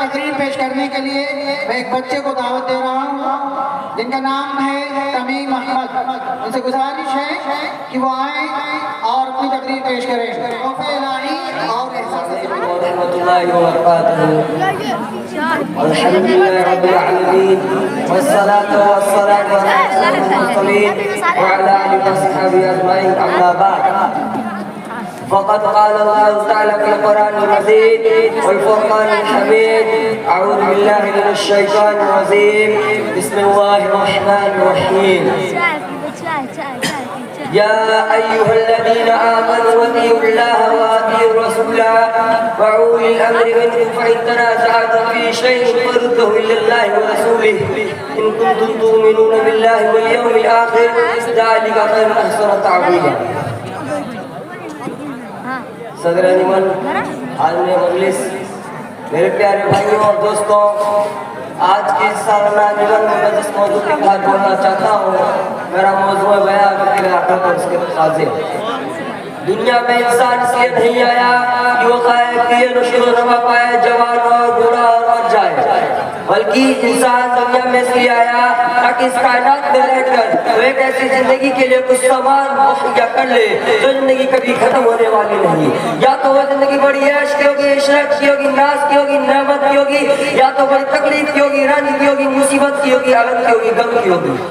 तकरीर पेश करने के लिए मैं एक बच्चे को दावत दे रहा हूँ जिनका नाम है तमीम अहमद। उनसे गुजारिश है कि वो आए और अपनी तकरीर पेश करें। तोहफे इलाही और अल्हम्दुलिल्लाह रब्बिल आलमीन वस्सलातु वस्सलामु अला अशरफिल मुरसलीन व अला आलिहि व अस्हाबिहि अजमाइन अम्मा बाद। फ़क़द क़ाल अल्लाहु तआला फ़िल क़ुरानिल मजीद वल फ़ुरक़ानिल हमीद अऊज़ु बिल्लाहि मिनश शैतानिर रजीम बिस्मिल्लाहिर रहमानिर रहीम। या अय्युहल्लज़ीना आमनू अतीउल्लाह व अतीउर रसूला व उलिल अम्रि मिनकुम फ़इन तनाज़अतुम फ़ी शैइन फरुद्दूहु इलल्लाहि व रसूलिहि इन कुंतुम तु'मिनूना बिल्लाहि वल यawmil आखिर ज़ालिका ख़ैरुन व अहसनु तअवीला। सदर अनिमल आलम मजलिस, मेरे प्यारे भाइयों और दोस्तों, आज के सालाना निबंध में मैं जिस मौजू के बारे बोलना चाहता हूँ, मेरा मौजू है बयान और उसके तकाज़े। दुनिया में इंसान इसलिए नहीं आया कि वो खाए पिए नशो नमा पाए, जवान और बूढ़ा और मर जाए, बल्कि इंसान दुनिया में इसलिए आया ताकि इस कायनात में रहकर वो एक ऐसी जिंदगी के लिए कुछ सामान मुहैया कर ले जो जिंदगी कभी खत्म होने वाली नहीं। या तो वो जिंदगी बड़ी ऐश की होगी, इशरत की होगी, नाज की होगी, नेमत की होगी, या तो बड़ी तकलीफ की होगी, रंज की होगी, मुसीबत की होगी, अलग की होगी, गम की होगी।